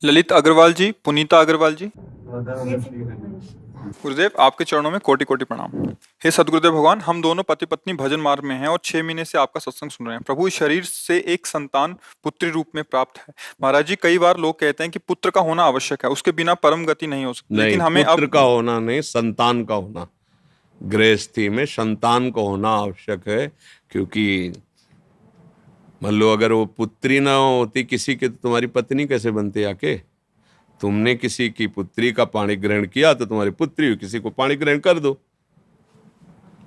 ललित अग्रवाल जी, पुनीता अग्रवाल जी। गुरुदेव, आपके चरणों में कोटि कोटि प्रणाम। हे सदगुरुदेव भगवान, हम दोनों पति पत्नी भजन मार्ग में हैं और 6 महीने से आपका सत्संग सुन रहे हैं। प्रभु, इस शरीर से एक संतान पुत्री रूप में प्राप्त है। महाराज जी, कई बार लोग कहते हैं कि पुत्र का होना आवश्यक है, उसके बिना परम गति नहीं हो सकती, नहीं, लेकिन हमें पुत्र अब का होना नहीं, संतान का होना। गृहस्थी में संतान को होना आवश्यक है, क्योंकि मान लो अगर वो पुत्री ना होती किसी के, तो तुम्हारी पत्नी कैसे बनती आके? तुमने किसी की पुत्री का पाणी ग्रहण किया तो तुम्हारी पुत्री हुई, किसी को पाणी ग्रहण कर दो।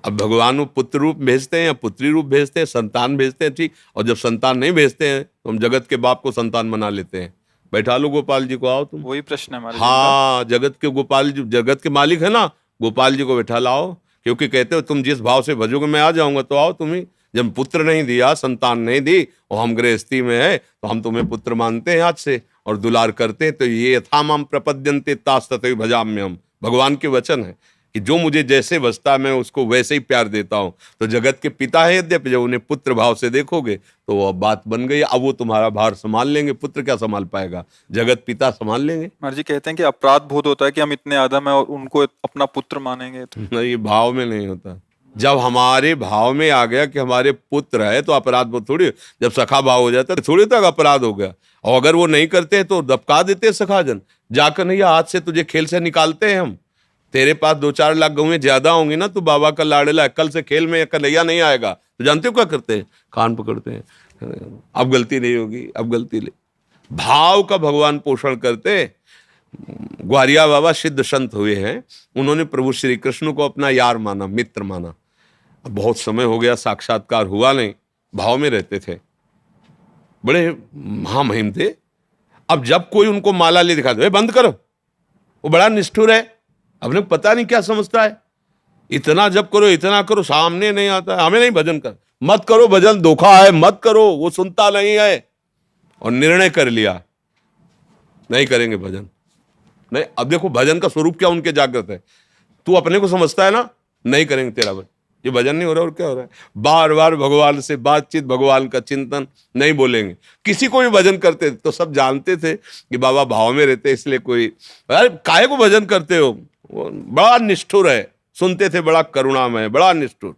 अब भगवान वो पुत्र रूप भेजते हैं या पुत्री रूप भेजते हैं, संतान भेजते हैं, ठीक। और जब संतान नहीं भेजते हैं तो हम जगत के बाप को संतान बना लेते हैं। बैठा लो गोपाल जी को, आओ तुम। वही प्रश्न है हमारे जी का। हाँ, जगत के गोपाल जी, जगत के मालिक है ना, गोपाल जी को बैठा लाओ, क्योंकि कहते हो तुम जिस भाव से भजोगे मैं आ जाऊंगा, तो आओ तुम ही। जब पुत्र नहीं दिया, संतान नहीं दी, और हम गृहस्थी में है, तो हम तुम्हें पुत्र मानते हैं आज से और दुलार करते हैं। तो ये यथामाम प्रपद्यन्ते तास्तथैव भजाम्यहम्, भगवान के वचन है कि जो मुझे जैसे बसता है मैं उसको वैसे ही प्यार देता हूं। तो जगत के पिता है यद्यपि, जब उन्हें पुत्र भाव से देखोगे तो वो बात बन गई। अब वो तुम्हारा भार संभाल लेंगे, पुत्र क्या संभाल पाएगा, जगत पिता संभाल लेंगे। महाराज जी कहते हैं कि अपराध बोध होता है कि हम इतने आदम है और उनको अपना पुत्र मानेंगे तो। नहीं, ये भाव में नहीं होता। जब हमारे भाव में आ गया कि हमारे पुत्र है तो अपराध वो थोड़ी, जब सखा भाव हो जाता है थोड़ी तक अपराध हो गया। और अगर वो नहीं करते हैं तो दबका देते हैं सखाजन, जाकर नहीं आज से तुझे खेल से निकालते हैं हम। तेरे पास 2-4 लाख गौएं ज्यादा होंगी ना, तो बाबा का लाडला है, कल से खेल में कन्हैया नहीं आएगा। तो जानते हो क्या करते हैं? कान पकड़ते हैं, अब गलती नहीं होगी, अब गलती नहीं। भाव का भगवान पोषण करते। ग्वारिया बाबा सिद्ध संत हुए हैं, उन्होंने प्रभु श्री कृष्ण को अपना यार माना, मित्र माना। अब बहुत समय हो गया, साक्षात्कार हुआ नहीं, भाव में रहते थे, बड़े महामहिम थे। अब जब कोई उनको माला ले दिखा दो, बंद करो, वो बड़ा निष्ठुर है, अपने पता नहीं क्या समझता है, इतना जब करो इतना करो, सामने नहीं आता है, हमें नहीं भजन कर, मत करो भजन, धोखा है, मत करो, वो सुनता नहीं है। और निर्णय कर लिया नहीं करेंगे भजन। नहीं, अब देखो भजन का स्वरूप क्या उनके जागृत है। तू अपने को समझता है ना, नहीं करेंगे तेरा भजन, ये भजन नहीं हो रहा और क्या हो रहा है। बार बार भगवान से बातचीत, भगवान का चिंतन, नहीं बोलेंगे। किसी को भी भजन करते तो सब जानते थे कि बाबा भाव में रहते, इसलिए कोई अरे काहे को भजन करते हो, वो बड़ा निष्ठुर है, सुनते थे, बड़ा करुणामय, बड़ा निष्ठुर।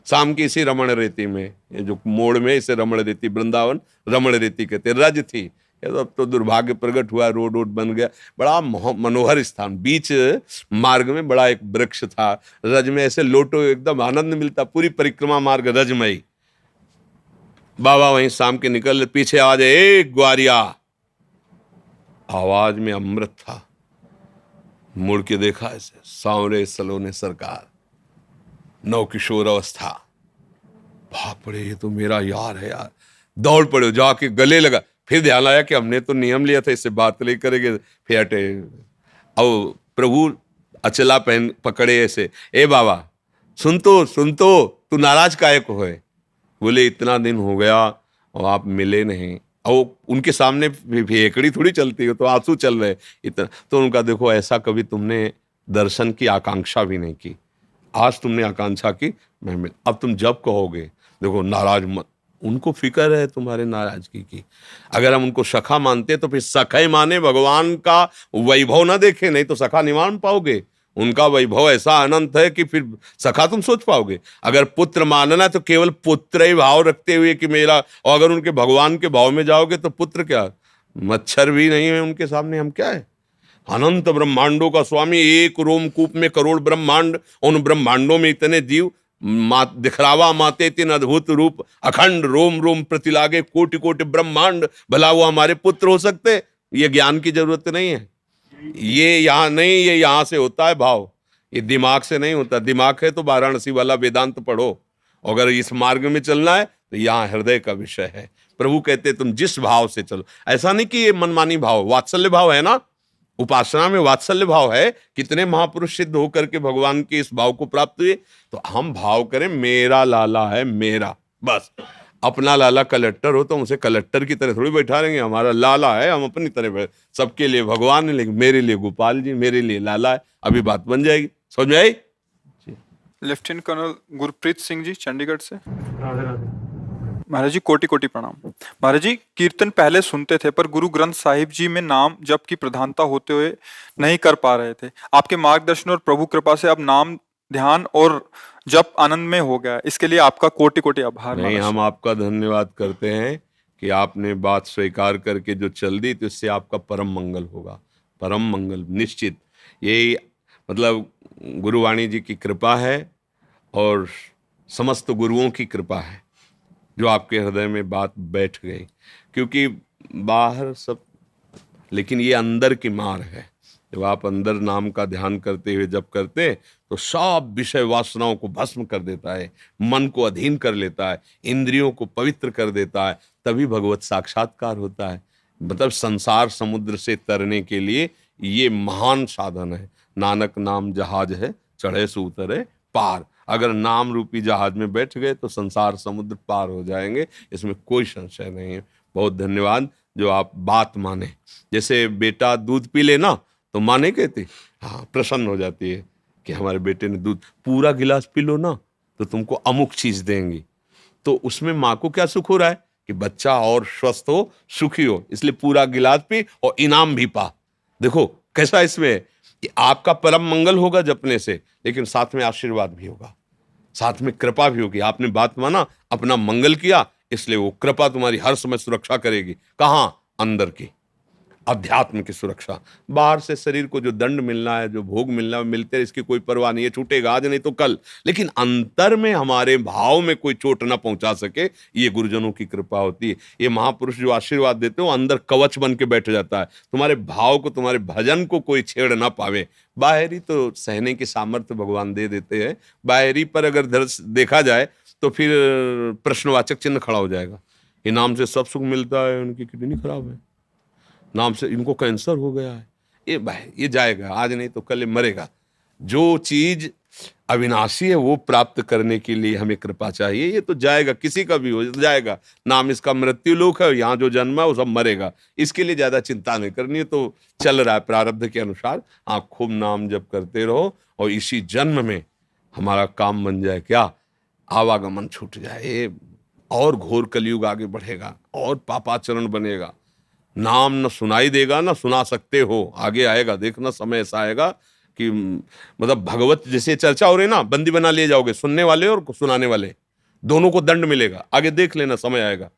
शाम की इसी रमण रेती में, ये जो मोड़ में इसे रमण रेती, वृंदावन रमण रेती कहते, रज थी। ये तो अब तो दुर्भाग्य प्रकट हुआ, रोड रोड बन गया, बड़ा मनोहर स्थान। बीच मार्ग में बड़ा एक वृक्ष था, रज में ऐसे लोटो, एकदम आनंद मिलता, पूरी परिक्रमा मार्ग रजमयी। बाबा वहीं शाम के निकल, पीछे आवाज, ए ग्वारिया, आवाज में अमृत था। मुड़ के देखा, ऐसे सांवरे सलोने सरकार, नव किशोर अवस्था। बाप रे, ये तो मेरा यार है यार। दौड़ पड़े, जाके गले लगा। फिर ध्यान आया कि हमने तो नियम लिया था इससे बात नहीं करेंगे, फिर हटे। अब प्रभु अचला पहन पकड़े ऐसे, ए बाबा सुन तो, तू नाराज काहे को है? बोले इतना दिन हो गया और आप मिले नहीं। और उनके सामने भेकड़ी थोड़ी चलती है, तो आंसू चल रहे इतना। तो उनका देखो, ऐसा कभी तुमने दर्शन की आकांक्षा भी नहीं की, आज तुमने आकांक्षा की, मैं मिल। अब तुम जब कहोगे, देखो नाराज मत, उनको फिक्र है तुम्हारे नाराजगी की। अगर हम उनको सखा मानते तो फिर सखा ही माने, भगवान का वैभव ना देखे, नहीं तो सखा नहीं मान पाओगे। उनका वैभव ऐसा अनंत है कि फिर सखा तुम सोच पाओगे। अगर पुत्र मानना है तो केवल पुत्र ही भाव रखते हुए कि मेरा, और अगर उनके भगवान के भाव में जाओगे तो पुत्र क्या, मच्छर भी नहीं है उनके सामने, हम क्या है। अनंत ब्रह्मांडों का स्वामी, एक रोमकूप में करोड़ ब्रह्मांड, उन ब्रह्मांडों में इतने जीव, दिखलावा माते तीन अद्भुत रूप, अखंड रोम रोम प्रतिलागे, कोटि कोटि ब्रह्मांड, भला वो हमारे पुत्र हो सकते? ये ज्ञान की जरूरत नहीं है, ये यहाँ नहीं, ये यहाँ से होता है भाव, ये दिमाग से नहीं होता। दिमाग है तो वाराणसी वाला वेदांत पढ़ो, अगर इस मार्ग में चलना है तो यहाँ हृदय का विषय है। प्रभु कहते तुम जिस भाव से चलो, ऐसा नहीं कि ये मनमानी भाव, वात्सल्य भाव है ना, उपासना में वात्सल्य भाव है। कितने महापुरुष सिद्ध होकर के भगवान के इस भाव को प्राप्त हुए। तो हम भाव करें, मेरा लाला है मेरा, बस। अपना लाला कलेक्टर हो तो उसे कलेक्टर की तरह थोड़ी बैठा रहेंगे, हमारा लाला है, हम अपनी तरह सबके लिए भगवान है, लेकिन मेरे लिए गोपाल जी, मेरे लिए लाला है। अभी बात बन जाएगी, समझ में आई? लेफ्टिनेंट कर्नल गुरप्रीत सिंह जी, चंडीगढ़ से। महाराज जी कोटि कोटि प्रणाम। महाराज जी कीर्तन पहले सुनते थे पर गुरु ग्रंथ साहिब जी में नाम जप की प्रधानता होते हुए नहीं कर पा रहे थे। आपके मार्गदर्शन और प्रभु कृपा से अब नाम ध्यान और जप आनंद में हो गया। इसके लिए आपका कोटि कोटि आभार नहीं, महाराज। हम आपका धन्यवाद करते हैं कि आपने बात स्वीकार करके जो चल दी, तो इससे आपका परम मंगल होगा, परम मंगल निश्चित। यही मतलब गुरुवाणी जी की कृपा है और समस्त गुरुओं की कृपा है जो आपके हृदय में बात बैठ गई। क्योंकि बाहर सब, लेकिन ये अंदर की मार है। जब आप अंदर नाम का ध्यान करते हुए जब करते, तो सब विषय वासनाओं को भस्म कर देता है, मन को अधीन कर लेता है, इंद्रियों को पवित्र कर देता है, तभी भगवत साक्षात्कार होता है। मतलब संसार समुद्र से तरने के लिए ये महान साधन है। नानक नाम जहाज है, चढ़े सो उतरे पार। अगर नाम रूपी जहाज में बैठ गए तो संसार समुद्र पार हो जाएंगे, इसमें कोई संशय नहीं है। बहुत धन्यवाद जो आप बात माने। जैसे बेटा दूध पी ले ना, तो माँ नहीं कहती, हाँ प्रसन्न हो जाती है कि हमारे बेटे ने दूध पूरा गिलास पी लो ना तो तुमको अमुक चीज देंगी। तो उसमें माँ को क्या सुख हो रहा है कि बच्चा और स्वस्थ हो, सुखी हो, इसलिए पूरा गिलास पी और इनाम भी पा। देखो कैसा इसमें है कि आपका परम मंगल होगा जपने से, लेकिन साथ में आशीर्वाद भी होगा, साथ में कृपा भी होगी। आपने बात माना, अपना मंगल किया, इसलिए वो कृपा तुम्हारी हर समय सुरक्षा करेगी। कहाँ? अंदर की, अध्यात्म की सुरक्षा। बाहर से शरीर को जो दंड मिलना है, जो भोग मिलना है, मिलते हैं, इसकी कोई परवाह नहीं है, छूटेगा आज नहीं तो कल। लेकिन अंतर में हमारे भाव में कोई चोट ना पहुंचा सके, ये गुरुजनों की कृपा होती है। ये महापुरुष जो आशीर्वाद देते हो, अंदर कवच बन के बैठ जाता है। तुम्हारे भाव को, तुम्हारे भजन को कोई छेड़ ना पावे। बाहरी तो सहने की सामर्थ्य भगवान दे देते हैं, बाहरी पर अगर देखा जाए तो फिर प्रश्नवाचक चिन्ह खड़ा हो जाएगा। इनाम से सब सुख मिलता है, उनकी किडनी खराब है, नाम से इनको कैंसर हो गया है, ये जाएगा, आज नहीं तो कल मरेगा। जो चीज अविनाशी है वो प्राप्त करने के लिए हमें कृपा चाहिए। ये तो जाएगा, किसी का भी हो तो जाएगा। नाम इसका मृत्यु लोक है, यहाँ जो जन्मा है वो सब मरेगा। इसके लिए ज्यादा चिंता नहीं करनी है। तो चल रहा है प्रारब्ध के अनुसार, आप खूब नाम जप करते रहो और इसी जन्म में हमारा काम बन जाए क्या, आवागमन छूट जाए, और घोर कलयुग आगे बढ़ेगा और पापाचरण बनेगा। नाम न सुनाई देगा न सुना सकते हो, आगे आएगा, देखना समय ऐसा आएगा कि मतलब भगवत जैसे चर्चा हो रही ना, बंदी बना लिए जाओगे, सुनने वाले और सुनाने वाले दोनों को दंड मिलेगा। आगे देख लेना, समय आएगा,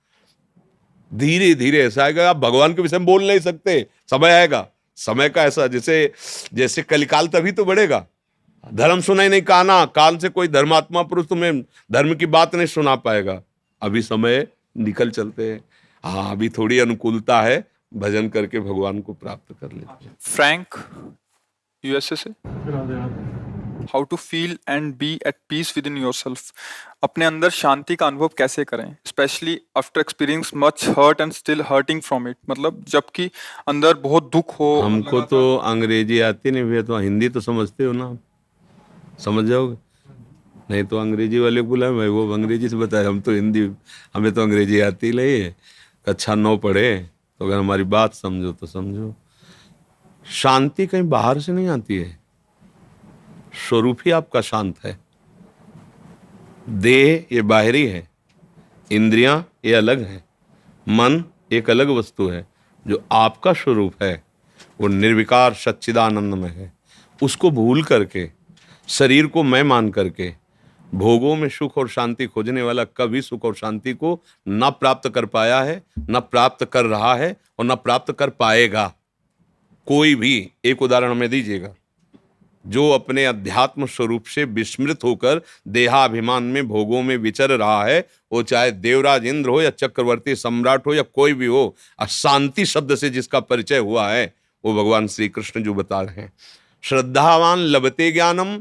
धीरे धीरे ऐसा आएगा आप भगवान के विषय में बोल नहीं सकते। समय आएगा, समय का ऐसा जैसे जैसे कलिकाल तभी तो बढ़ेगा। धर्म सुनाई नहीं, काना काल से कोई धर्मात्मा पुरुष तुम्हें धर्म की बात नहीं सुना पाएगा। अभी समय निकल चलते हैं। हाँ, अभी थोड़ी अनुकूलता है, भजन करके भगवान को प्राप्त कर लेते हैं। फ्रैंक यूएसए से, how to feel and be at peace with in yourself. अपने अंदर शांति का अनुभव कैसे करें, specially after experience much hurt and still hurting from it. मतलब जबकि अंदर बहुत दुख हो। हमको तो अंग्रेजी आती नहीं भैया, तो हिंदी तो समझते हो ना, समझ जाओगे। नहीं तो अंग्रेजी वाले को बुलाए, मैं वो अंग्रेजी से बताए, हम तो हिंदी, हमें तो अंग्रेजी आती नहीं है। कक्षा 9 पढ़े, तो अगर हमारी बात समझो तो समझो। शांति कहीं बाहर से नहीं आती है, स्वरूप ही आपका शांत है। देह ये बाहरी है, इंद्रियां ये अलग है, मन एक अलग वस्तु है। जो आपका स्वरूप है वो निर्विकार सच्चिदानंद में है। उसको भूल करके, शरीर को मैं मान करके, भोगों में सुख और शांति खोजने वाला कभी सुख और शांति को न प्राप्त कर पाया है, न प्राप्त कर रहा है और न प्राप्त कर पाएगा कोई भी। एक उदाहरण हमें दीजिएगा। जो अपने अध्यात्म स्वरूप से विस्मृत होकर देहाभिमान में भोगों में विचर रहा है, वो चाहे देवराज इंद्र हो या चक्रवर्ती सम्राट हो या कोई भी हो, अशांति शब्द से जिसका परिचय हुआ है वो भगवान श्री कृष्ण जो बता रहे हैं। श्रद्धावान लभते ज्ञानम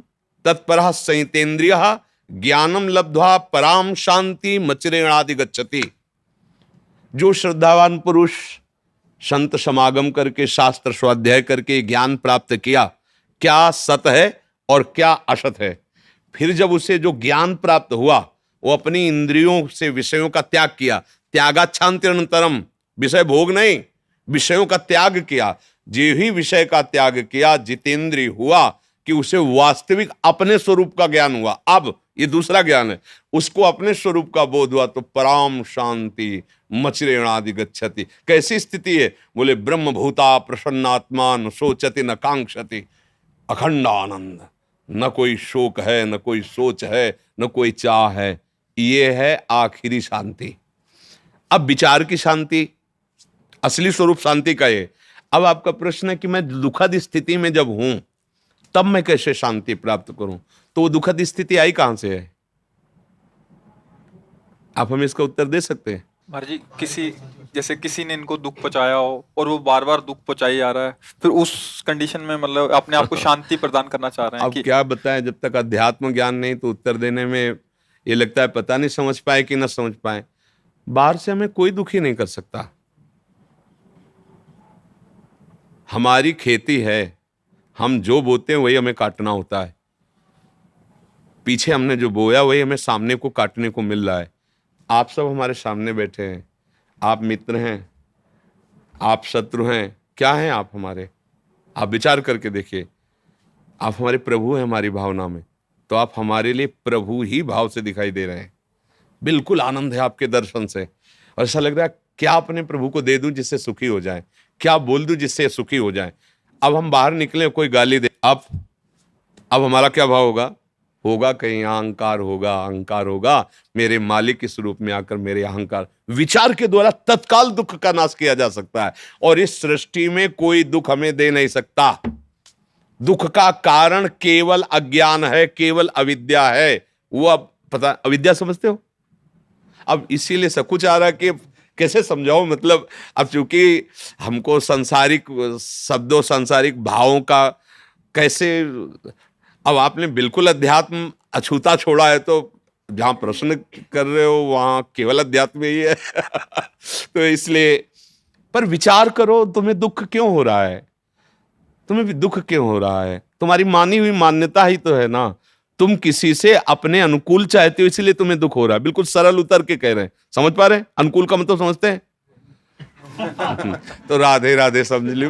तत्परः संयतेन्द्रियः ज्ञानम लब्ध्वा पराम शांति मच्रेणादि गच्छति। जो श्रद्धावान पुरुष संत समागम करके, शास्त्र स्वाध्याय करके ज्ञान प्राप्त किया, क्या सत है और क्या असत है, फिर जब उसे जो ज्ञान प्राप्त हुआ, वो अपनी इंद्रियों से विषयों का त्याग किया। त्यागाच्छांतिरनंतरम, विषय भोग नहीं, विषयों का त्याग किया। जो ही विषय का त्याग किया, जितेंद्रिय हुआ कि उसे वास्तविक अपने स्वरूप का ज्ञान हुआ। अब ये दूसरा ज्ञान है। उसको अपने स्वरूप का बोध हुआ तो पराम शांति मचरेणादि गच्छति। कैसी स्थिति है? बोले ब्रह्म भूता प्रसन्नात्मा न शोचति न कांक्षति, अखंड आनंद, न कोई शोक है, न कोई सोच है, न कोई चाह है। ये है आखिरी शांति। अब विचार की शांति, असली स्वरूप शांति का ये। अब आपका प्रश्न है कि मैं दुखद स्थिति में जब हूं तब मैं कैसे शांति प्राप्त करूं? तो वो दुखद स्थिति आई कहां से है? आप हमें इसका उत्तर दे सकते हैं? महाराज जी, किसी ने इनको दुख पहुंचाया हो और वो बार बार दुख पहुंचाई जा रहा है, फिर उस कंडीशन में मतलब अपने आप को शांति प्रदान करना चाह रहे हैं अब कि क्या बताएं, जब तक अध्यात्म ज्ञान नहीं तो उत्तर देने में ये लगता है पता नहीं समझ पाए कि ना समझ पाए। बाहर से हमें कोई दुखी नहीं कर सकता। हमारी खेती है, हम जो बोते हैं वही हमें काटना होता है। पीछे हमने जो बोया वही हमें सामने को काटने को मिल रहा है। आप सब हमारे सामने बैठे हैं, आप मित्र हैं, आप शत्रु हैं, क्या हैं आप हमारे? आप विचार करके देखिए। आप हमारे प्रभु हैं हमारी भावना में, तो आप हमारे लिए प्रभु ही भाव से दिखाई दे रहे हैं। बिल्कुल आनंद है आपके दर्शन से, और ऐसा लग रहा है क्या अपने प्रभु को दे दूं जिससे सुखी हो जाए, क्या बोल दूं जिससे सुखी हो जाए। अब हम बाहर निकले, कोई गाली दे, अब हमारा क्या भाव होगा कहीं अहंकार होगा, अहंकार होगा। मेरे मालिक के स्वरूप में आकर मेरे अहंकार, विचार के द्वारा तत्काल दुख का नाश किया जा सकता है। और इस सृष्टि में कोई दुख हमें दे नहीं सकता। दुख का कारण केवल अज्ञान है, केवल अविद्या है। वो अब पता, अविद्या समझते हो? अब इसीलिए सब कुछ आ रहा है कि कैसे समझाओ, मतलब अब चूंकि हमको सांसारिक शब्दों, सांसारिक भावों का कैसे, अब आपने बिल्कुल अध्यात्म अछूता छोड़ा है, तो जहां प्रश्न कर रहे हो वहां केवल अध्यात्म ही है। तो इसलिए, पर विचार करो, तुम्हें दुख क्यों हो रहा है? तुम्हें भी दुख क्यों हो रहा है? तुम्हारी मानी हुई मान्यता ही तो है ना। तुम किसी से अपने अनुकूल चाहते हो, इसलिए तुम्हें दुख हो रहा है। बिल्कुल सरल उतर के कह रहे हैं, समझ पा रहे हैं? अनुकूल का मतलब समझते हैं? तो राधे राधे समझ लो।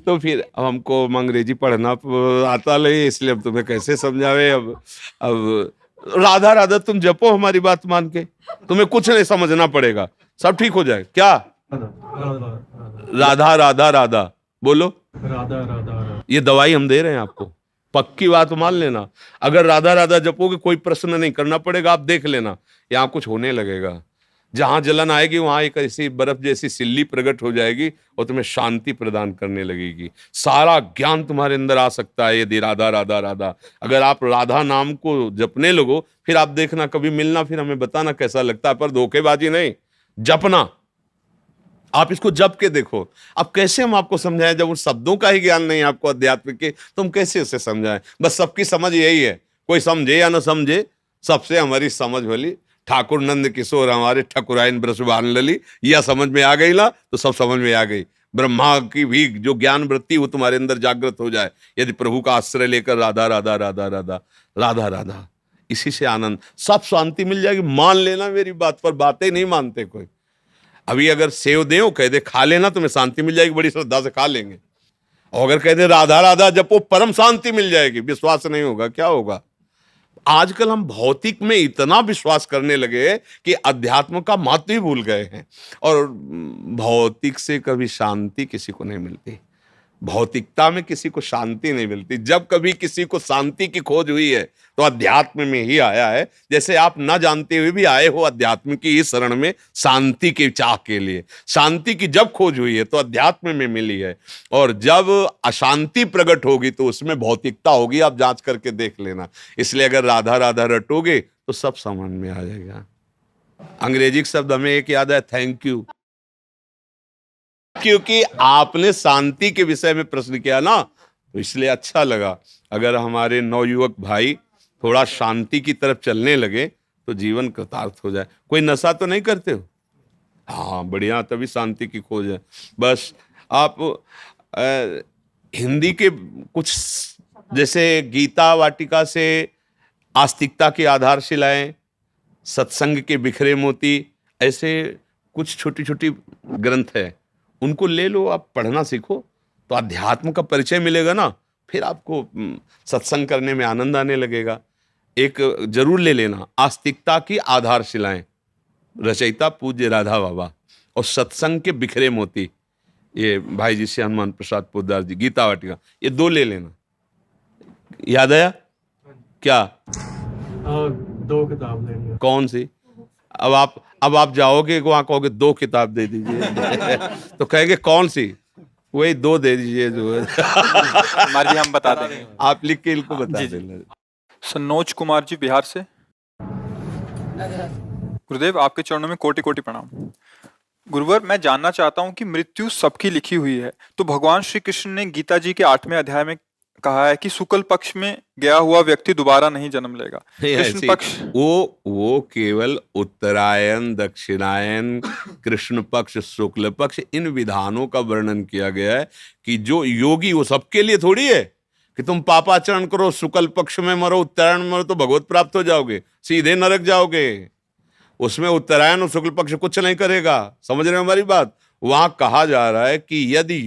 तो फिर अब हमको अंग्रेजी पढ़ना आता नहीं, इसलिए अब तुम्हें कैसे समझावे। अब राधा राधा तुम जपो हमारी बात मान के, तुम्हें कुछ नहीं समझना पड़ेगा, सब ठीक हो जाए। क्या राधा राधा राधा बोलो, राधा राधा। ये दवाई हम दे रहे हैं आपको, पक्की बात मान लेना। अगर राधा राधा जपोगे कोई प्रश्न नहीं करना पड़ेगा, आप देख लेना यहाँ कुछ होने लगेगा। जहां जलन आएगी वहां एक ऐसी बर्फ जैसी सिल्ली प्रकट हो जाएगी और तुम्हें शांति प्रदान करने लगेगी। सारा ज्ञान तुम्हारे अंदर आ सकता है यदि राधा राधा राधा, अगर आप राधा नाम को जपने लगो, फिर आप देखना कभी मिलना, फिर हमें बताना कैसा लगता है। पर धोखेबाजी नहीं, जपना। आप इसको जप के देखो। अब कैसे हम आपको समझाएं जब उन शब्दों का ही ज्ञान नहीं आपको अध्यात्म के, तो हम कैसे उसे समझाएं? बस सबकी समझ यही है, कोई समझे या न समझे, सबसे हमारी समझ भली। ठाकुर नंद किशोर हमारे ठकुराइन ब्रजबान लली, यह समझ में आ गई ना तो सब समझ में आ गई। ब्रह्मा की भी जो ज्ञान वृत्ति वो तुम्हारे अंदर जागृत हो जाए यदि प्रभु का आश्रय लेकर राधा राधा राधा राधा राधा राधा, इसी से आनंद, सब शांति मिल जाएगी। मान लेना मेरी बात पर, बातें नहीं मानते कोई। अभी अगर सेव दे कह दे खा लेना तुम्हें शांति मिल जाएगी, बड़ी श्रद्धा से खा लेंगे। और अगर कह दे राधा राधा जपो परम शांति मिल जाएगी, विश्वास नहीं होगा, क्या होगा? आजकल हम भौतिक में इतना विश्वास करने लगे कि अध्यात्म का महत्व ही भूल गए हैं। और भौतिक से कभी शांति किसी को नहीं मिलती, भौतिकता में किसी को शांति नहीं मिलती। जब कभी किसी को शांति की खोज हुई है तो अध्यात्म में ही आया है। जैसे आप ना जानते हुए भी आए हो अध्यात्म की इस शरण में शांति के चाह के लिए। शांति की जब खोज हुई है तो अध्यात्म में मिली है, और जब अशांति प्रकट होगी तो उसमें भौतिकता होगी। आप जांच करके देख लेना। इसलिए अगर राधा राधा रटोगे तो सब समझ में आ जाएगा। अंग्रेजी शब्द हमें एक याद है, थैंक यू, क्योंकि आपने शांति के विषय में प्रश्न किया ना, तो इसलिए अच्छा लगा। अगर हमारे नवयुवक भाई थोड़ा शांति की तरफ चलने लगे तो जीवन कृतार्थ हो जाए। कोई नशा तो नहीं करते हो? हाँ बढ़िया, तभी शांति की खोज है। बस आप हिंदी के कुछ जैसे गीता वाटिका से आस्तिकता की आधारशिलाएं, सत्संग के बिखरे मोती, ऐसे कुछ छोटी छोटी ग्रंथ है, उनको ले लो, आप पढ़ना सीखो तो अध्यात्म का परिचय मिलेगा ना। फिर आपको सत्संग करने में आनंद आने लगेगा। एक जरूर ले लेना, आस्तिकता की आधारशिलाएं, रचयिता पूज्य राधा बाबा, और सत्संग के बिखरे मोती, ये भाई जी से हनुमान प्रसाद पोद्दार जी, गीता वाटिका, ये 2 ले लेना। याद आया क्या? 2 किताब लेनी। कौन सी? अब आप जाओगे वहां कहोगे 2 किताब दे दीजिए तो कहेंगे कौन सी? वही 2 दे दीजिए जो है कुमार जी हम बता देंगे। आप लिख के इनको बता जी, जी। देना। सनोज कुमार जी बिहार से। गुरुदेव आपके चरणों में कोटि कोटि प्रणाम। गुरुवर, मैं जानना चाहता हूँ कि मृत्यु सबकी लिखी हुई है, तो भगवान श्री कृष्ण ने गीता जी के 8वें अध्याय में कहा है कि शुक्ल पक्ष में गया हुआ व्यक्ति दोबारा नहीं जन्म लेगा। कृष्ण ऐसी पक्ष वो केवल उत्तरायण, दक्षिणायन, कृष्ण पक्ष, शुक्ल पक्ष, इन विधानों का वर्णन किया गया है कि जो योगी, वो सबके लिए थोड़ी है कि तुम पापाचरण करो, शुक्ल पक्ष में मरो, उत्तरायण में मरो तो भगवत प्राप्त हो जाओगे, सीधे नरक जाओगे। उसमें उत्तरायण और शुक्ल पक्ष कुछ नहीं करेगा। समझ रहे हो हमारी बात? वहां कहा जा रहा है कि यदि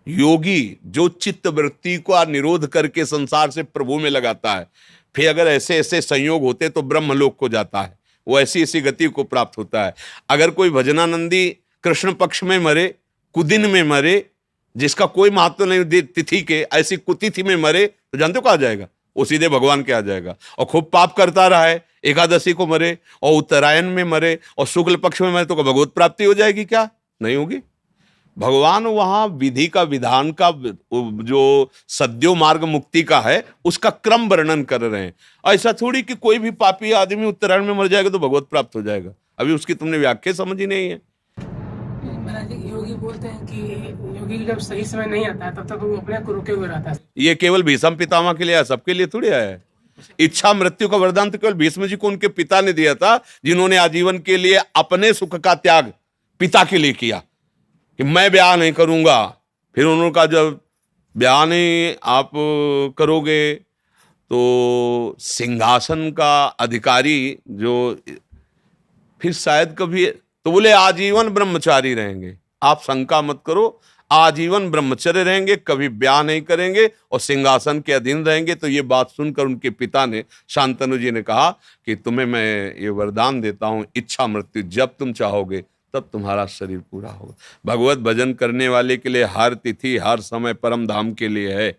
योगी जो चित्त वृत्ति का निरोध करके संसार से प्रभु में लगाता है, फिर अगर ऐसे ऐसे संयोग होते तो ब्रह्मलोक को जाता है, वो ऐसी ऐसी गति को प्राप्त होता है। अगर कोई भजनानंदी कृष्ण पक्ष में मरे, कुदिन में मरे, जिसका कोई महत्व नहीं तिथि के, ऐसी कुतिथि में मरे तो जानते हो कहा जाएगा? वो सीधे भगवान के आ जाएगा। और खूब पाप करता रहा है, एकादशी को मरे और उत्तरायण में मरे और शुक्ल पक्ष में मरे तो भगवत प्राप्ति हो जाएगी क्या? नहीं होगी। भगवान वहां विधि का, विधान का, जो सद्यो मार्ग मुक्ति का है, उसका क्रम वर्णन कर रहे हैं। ऐसा थोड़ी कि कोई भी पापी आदमी उत्तरायण में मर जाएगा तो भगवत प्राप्त हो जाएगा। अभी उसकी तुमने व्याख्या समझी नहीं है। महाराज जी, योगी बोलते हैं कि योगी जब सही समय नहीं आता है तब तक वो अपने आप को रुके हुए रहता है। ये केवल भीष्म पितामह के लिए है, सबके लिए थोड़ी आया है। इच्छा मृत्यु का वरदान तो केवल भीष्म जी को उनके पिता ने दिया था, जिन्होंने आजीवन के लिए अपने सुख का त्याग पिता के लिए किया कि मैं ब्याह नहीं करूंगा। फिर उन्होंने कहा जब ब्याह नहीं आप करोगे तो सिंहासन का अधिकारी जो फिर शायद कभी, तो बोले आजीवन ब्रह्मचारी रहेंगे। आप शंका मत करो, आजीवन ब्रह्मचर्य रहेंगे, कभी ब्याह नहीं करेंगे और सिंहासन के अधीन रहेंगे। तो ये बात सुनकर उनके पिता ने, शांतनु जी ने कहा कि तुम्हें मैं ये वरदान देता हूं, इच्छा मृत्यु जब तुम चाहोगे तब तुम्हारा शरीर पूरा होगा। भगवत भजन करने वाले के लिए हर तिथि, हर समय परम धाम के लिए है।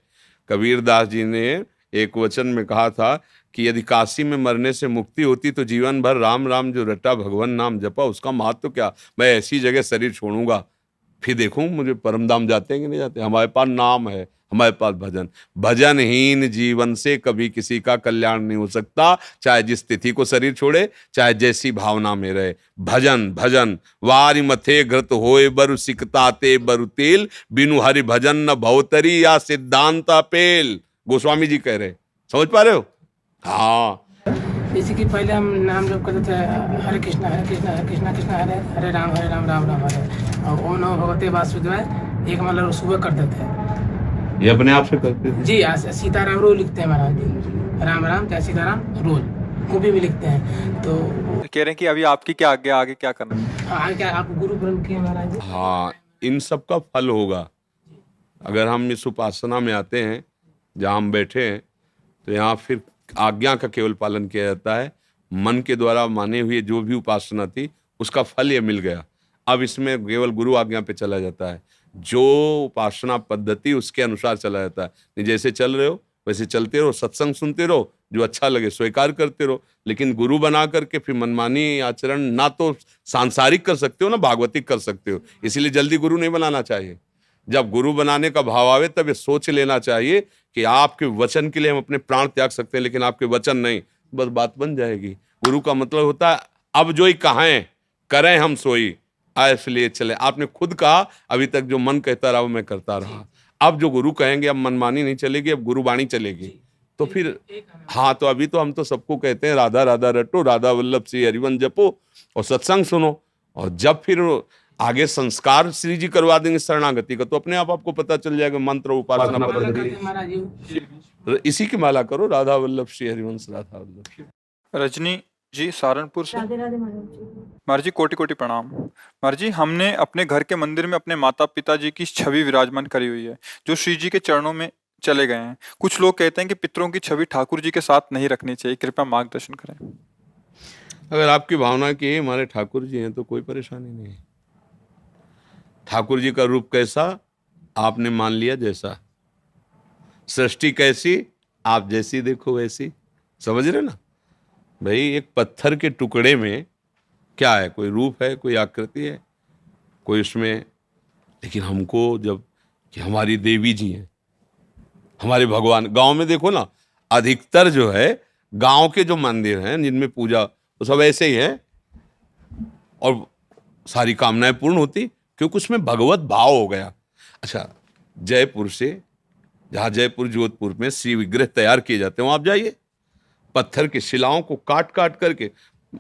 कबीर दास जी ने एक वचन में कहा था कि यदि काशी में मरने से मुक्ति होती तो जीवन भर राम राम जो रटा भगवान नाम जपा, उसका महत्व क्या? मैं ऐसी जगह शरीर छोड़ूंगा, फिर देखूं मुझे परम धाम जाते हैं कि नहीं जाते। हमारे पास नाम है, हमारे पास भजन। भजनहीन जीवन से कभी किसी का कल्याण नहीं हो सकता, चाहे जिस तिथि को शरीर छोड़े, चाहे जैसी भावना में रहे। भजन भजन वारि मथे घृत होए बरु सिकताते बरु तेल, बिनु हरि भजन न भवतरी या सिद्धांता पेल। गोस्वामी जी कह रहे, समझ पा रहे हो? हाँ, जैसे कि पहले हम नाम जप करते थे, हरे कृष्णा हरे कृष्णा हरे कृष्णा कृष्णा हरे हरे राम राम राम हरे, और ओम नमो भगवते वासुदेवाय एक मतलब सुबह करते थे। ये अपने आप से करते थे जी। सीताराम रोज लिखते हैं महाराज जी, राम राम चाहे सीताराम रोज कॉपी भी लिखते हैं। तो कह रहे हैं कि अभी आपकी क्या आगे क्या करना है? हाँ, क्या आप गुरु ब्रह्म किए महाराज जी? हाँ, इन सब का फल होगा अगर हम इस उपासना में आते हैं। जहाँ हम बैठे हैं तो यहाँ फिर आज्ञा का केवल पालन किया जाता है। मन के द्वारा माने हुए जो भी उपासना थी उसका फल ये मिल गया। अब इसमें केवल गुरु आज्ञा पे चला जाता है, जो उपासना पद्धति उसके अनुसार चला जाता है। नहीं जैसे चल रहे हो वैसे चलते रहो, सत्संग सुनते रहो, जो अच्छा लगे स्वीकार करते रहो। लेकिन गुरु बना करके फिर मनमानी आचरण ना तो सांसारिक कर सकते हो ना भागवतिक कर सकते हो। इसीलिए जल्दी गुरु नहीं बनाना चाहिए। जब गुरु बनाने का भाव आवे तब ये सोच लेना चाहिए कि आपके वचन के लिए हम अपने प्राण त्याग सकते हैं, लेकिन आपके वचन नहीं, बस बात बन जाएगी। गुरु का मतलब होता है अब जो ही कहें करें हम सोई, इसलिए चले। आपने खुद कहा अभी तक जो मन कहता रहा वो मैं करता रहा। अब जो गुरु कहेंगे अब मनमानी नहीं चलेगी, अब गुरुवाणी चलेगी। तो फिर हाँ, तो अभी तो हम तो सबको कहते हैं राधा राधा रटो, राधा वल्लभ श्री हरिवंश जपो और सत्संग सुनो। और जब फिर आगे संस्कार श्री जी करवा देंगे शरणागति का, तो अपने आप आपको पता चल जाएगा मंत्र उपासना पद्धति। महाराज जी इसी की माला करो, राधा वल्लभ श्री हरिवंश राधा वल्लभ। रजनी जी सहारनपुर से। राधे राधे महाराज जी। महाराज जी कोटि कोटि प्रणाम। महाराज जी हमने अपने घर के मंदिर में अपने माता पिता जी की छवि विराजमान करी हुई है जो श्री जी के चरणों में चले गए हैं। कुछ लोग कहते हैं कि पितरों की छवि ठाकुर जी के साथ नहीं रखनी चाहिए, कृपया मार्गदर्शन करें। अगर आपकी भावना की हमारे ठाकुर जी हैं तो कोई परेशानी नहीं है। ठाकुर जी का रूप कैसा आपने मान लिया जैसा, सृष्टि कैसी आप जैसी देखो वैसी, समझ रहे ना भाई। एक पत्थर के टुकड़े में क्या है, कोई रूप है, कोई आकृति है, कोई उसमें। लेकिन हमको जब कि हमारी देवी जी हैं, हमारे भगवान, गांव में देखो ना अधिकतर जो है गांव के जो मंदिर हैं जिनमें पूजा वो सब ऐसे ही है और सारी कामनाएं पूर्ण होती क्योंकि उसमें भगवत भाव हो गया। अच्छा, जयपुर से जहाँ जयपुर जोधपुर में श्री विग्रह तैयार किए जाते हैं वहाँ आप जाइए, पत्थर की शिलाओं को काट काट करके,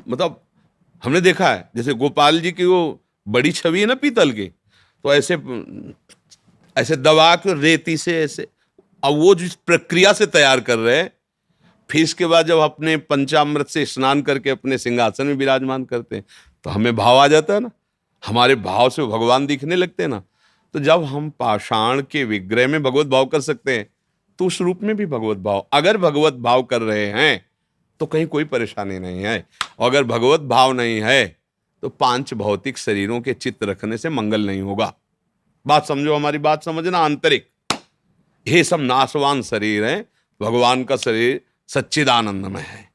मतलब हमने देखा है जैसे गोपाल जी की वो बड़ी छवि है ना पीतल की, तो ऐसे ऐसे दबा के रेती से ऐसे, अब वो जिस प्रक्रिया से तैयार कर रहे हैं, फिर इसके बाद जब अपने पंचामृत से स्नान करके अपने सिंहासन में विराजमान करते हैं तो हमें भाव आ जाता है ना, हमारे भाव से भगवान दिखने लगते हैं ना। तो जब हम पाषाण के विग्रह में भगवत भाव कर सकते हैं तो उस रूप में भी भगवत भाव, अगर भगवत भाव कर रहे हैं तो कहीं कोई परेशानी नहीं है। और अगर भगवत भाव नहीं है तो 5 भौतिक शरीरों के चित्त रखने से मंगल नहीं होगा। बात समझो, हमारी बात समझना। आंतरिक ये सब नाशवान शरीर है, भगवान का शरीर सच्चिदानंदमय है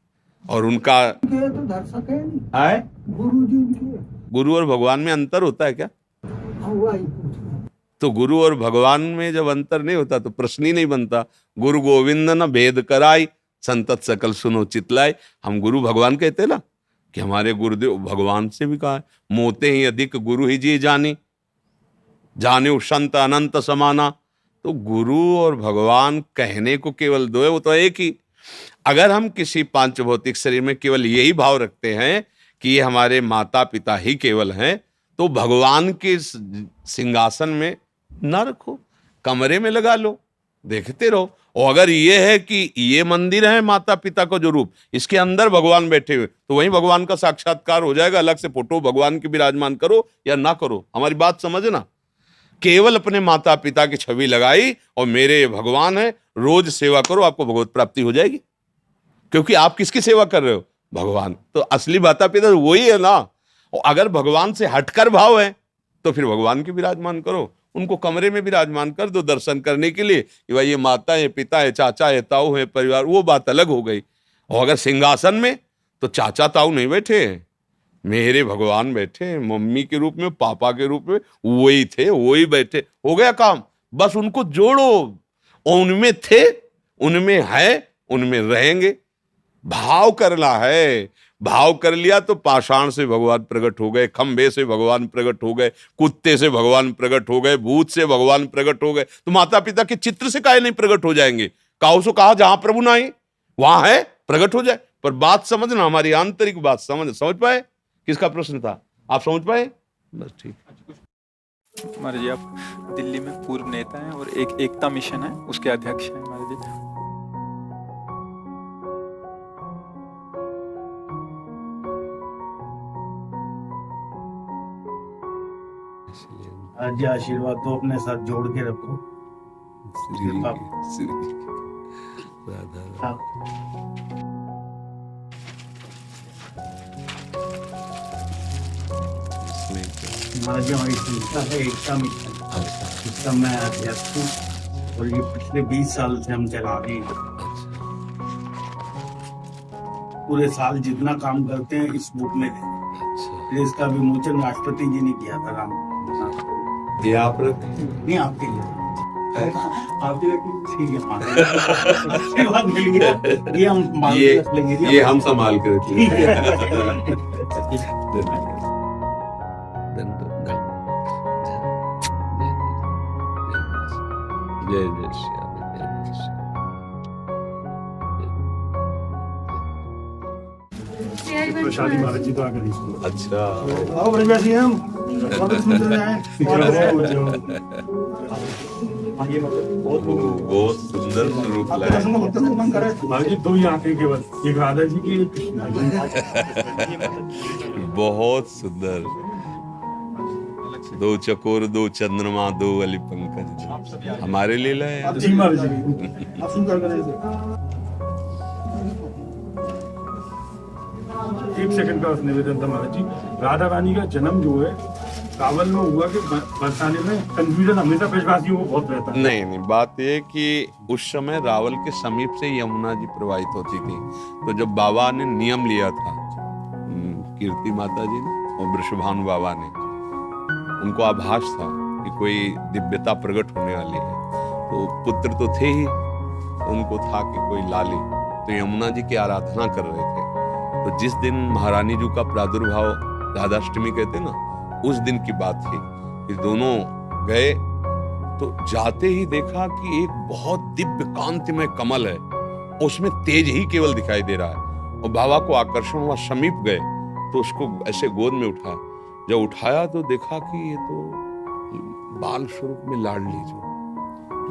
और उनका तो दर्शक है नहीं, है। गुरु जी उनके गुरु और भगवान में अंतर होता है क्या? हुआ ही पूछ रहे। तो गुरु और भगवान में जब अंतर नहीं होता तो प्रश्न ही नहीं बनता। गुरु गोविंद न भेद कराई, संतत सकल सुनो चितलाय। हम गुरु भगवान कहते ना कि हमारे गुरुदेव भगवान से भी कहा है, मोते ही अधिक गुरु ही जी जानी, जाने संत अनंत समाना। तो गुरु और भगवान कहने को केवल दो है, वो तो एक ही। अगर हम किसी 5 भौतिक शरीर में केवल यही भाव रखते हैं कि ये हमारे माता पिता ही केवल हैं, तो भगवान के सिंहासन में ना रखो, कमरे में लगा लो, देखते रहो। और अगर ये है कि ये मंदिर है माता पिता का जो रूप, इसके अंदर भगवान बैठे हुए, तो वहीं भगवान का साक्षात्कार हो जाएगा। अलग से फोटो भगवान की विराजमान करो या ना करो, हमारी बात समझना। केवल अपने माता पिता की छवि लगाई और मेरे भगवान है, रोज सेवा करो, आपको भगवत प्राप्ति हो जाएगी। क्योंकि आप किसकी सेवा कर रहे हो? भगवान। तो असली माता पिता वही है ना। और अगर भगवान से हटकर भाव है तो फिर भगवान की विराजमान करो, उनको कमरे में विराजमान कर दो दर्शन करने के लिए कि भाई ये माता है, पिता है, चाचा है, ताऊ है, परिवार, वो बात अलग हो गई। और अगर सिंहासन में तो चाचा ताऊ नहीं बैठे हैं, मेरे भगवान बैठे हैं, मम्मी के रूप में, पापा के रूप में, वही थे वही बैठे, हो गया काम। बस उनको जोड़ो, उनमें थे, उनमें है, उनमें रहेंगे। भाव करना है, भाव कर लिया तो पाषाण से भगवान प्रकट हो गए, खंबे से भगवान प्रकट हो गए, कुत्ते से भगवान प्रकट हो गए, भूत से भगवान प्रकट हो गए। तो माता पिता के चित्र से काहे नहीं प्रकट हो जाएंगे? काहो सो कहा जहां प्रभु नहीं वहां है, प्रकट हो जाए। पर बात समझना, हमारी आंतरिक बात समझ पाए। किसका प्रश्न था, आप समझ पाए? बस ठीक। महाराज जी आप दिल्ली में पूर्व नेता हैं और एक एकता मिशन है उसके अध्यक्ष हैं महाराज जी। आज आशीर्वाद तो अपने साथ जोड़ के रखो। हाँ। हमारा जो हमारी संस्था है एकता मिशन, इसका मैं अध्यक्ष हूँ और ये पिछले 20 साल से हम चला रहे हैं। पूरे साल जितना काम करते हैं इस बुक में है। फिर इसका विमोचन राष्ट्रपति जी ने किया था राम। ये आप नहीं आपके लिए, आपके लिए ठीक है। आशीर्वाद मिल गया, ये हम संभाल के रख लेंगे। ये हम संभाल कर ठीक है। जय जय श्याम, जय जय श्याम। प्रसादी महाराज जी तो आकर इसको। अच्छा, आओ ब्रजवासी हम बहुत सुंदर है। ये मतलब बहुत बहुत सुंदर स्वरूप लाए। महाराज जी दो ही आंखें केवल, एक राधा जी की, एक कृष्ण जी। बहुत सुंदर, दो चकोर, दो चंद्रमा, दो अली पंकज, हमारे लिए लाए। जी महाराज जी आप स्वीकार करें। एक सेकंड का निवेदन था महाराज जी, राधा रानी का जन्म जो है कावल में हुआ कि बरसाने में, कंफ्यूजन हमेशा ब्रजवासियों को बहुत रहता है। नहीं, बात यह कि उस समय रावल के समीप से यमुना जी प्रवाहित होती थी। तो जब बाबा ने नियम लिया था, कीर्ति माता जी ने और वृषभानु बाबा ने, उनको आभास था कि कोई दिव्यता प्रकट होने वाली है। तो पुत्र तो थे ही, उनको था कि कोई लाली, तो यमुना जी की आराधना कर रहे थे। तो जिस दिन महारानी जी का प्रादुर्भाव, राधाष्टमी कहते ना, उस दिन की बात थी कि दोनों गए। तो जाते ही देखा कि एक बहुत दिव्य कांतिमय कमल है, उसमें तेज ही केवल दिखाई दे रहा है। और बाबा को आकर्षण हुआ, समीप गए तो उसको ऐसे गोद में उठाया। जब उठाया तो देखा कि ये तो बाल स्वरूप में लाडली जो,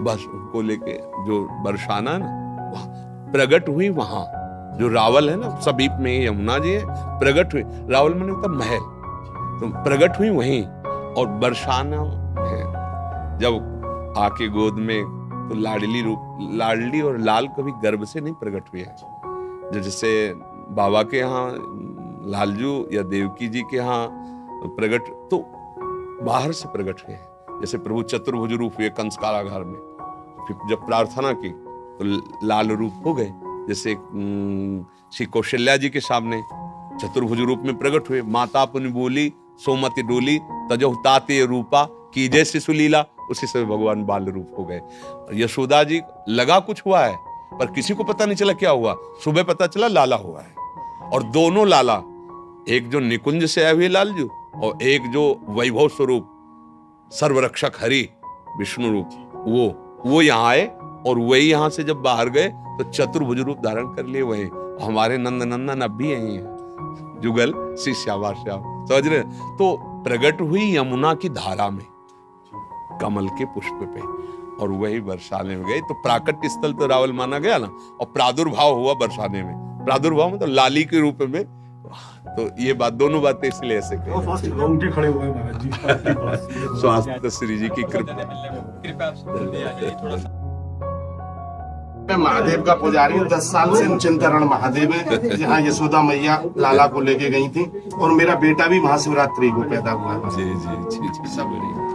बस उनको लेके जो बरसाना है ना, वहां प्रकट हुई। वहां जो रावल है ना, समीप में यमुना जी है, प्रकट हुई। रावल मैंने कहा महल, तो प्रकट हुई वहीं। और बरसाना है जब आके गोद में, तो लाडली रूप, लाडली और लाल कभी गर्भ से नहीं प्रकट हुए हैं। जैसे बाबा के यहाँ लालजू या देवकी जी के यहाँ प्रकट तो बाहर से प्रकट हुए हैं। जैसे प्रभु चतुर्भुज रूप हुए कंस कारागार में, फिर जब प्रार्थना की तो लाल रूप हो गए। जैसे श्री कौशल्या जी के सामने चतुर्भुज रूप में प्रकट हुए। माता पुनि बोली सोमति डोली, तजो ताते रूपा की जैसी सुलीला, उसी से भगवान बाल रूप हो गए। यशोदा जी लगा कुछ हुआ है, पर किसी को पता नहीं चला क्या हुआ। सुबह पता चला लाला हुआ है। और दोनों लाला, एक जो निकुंज से आए हुए लालजू और एक जो वैभव स्वरूप सर्वरक्षक हरि विष्णु रूप, वो यहाँ आए। और वही यहाँ से जब बाहर गए तो चतुर्भुज रूप धारण कर लिए। वही हमारे नंद नंदन अब भी यही है, जुगल श्री श्यामा श्याम, समझ रहे। तो प्रकट हुई यमुना की धारा में, कमल के पुष्प पे, और वही बरसाने में गए। तो प्राकट्य स्थल तो रावल माना गया ना, और प्रादुर्भाव हुआ बरसाने में। प्रादुर्भाव में तो लाली के रूप में। तो ये बात, दोनों बातें इसलिए ऐसे कही। खड़े हुए महाराज जी, स्वास्थ्य श्री जी की कृपा। मैं महादेव का पुजारी हूँ। 10 साल से हम चिंतरण महादेव है, जहाँ यशोदा मैया लाला को लेके गई थी, और मेरा बेटा भी महाशिवरात्रि को पैदा हुआ है। जी जी जी जी, सब बढ़िया।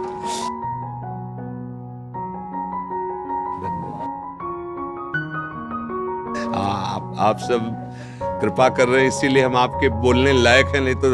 आप सब कृपा कर रहे हैं, इसीलिए हम आपके बोलने लायक हैं, नहीं तो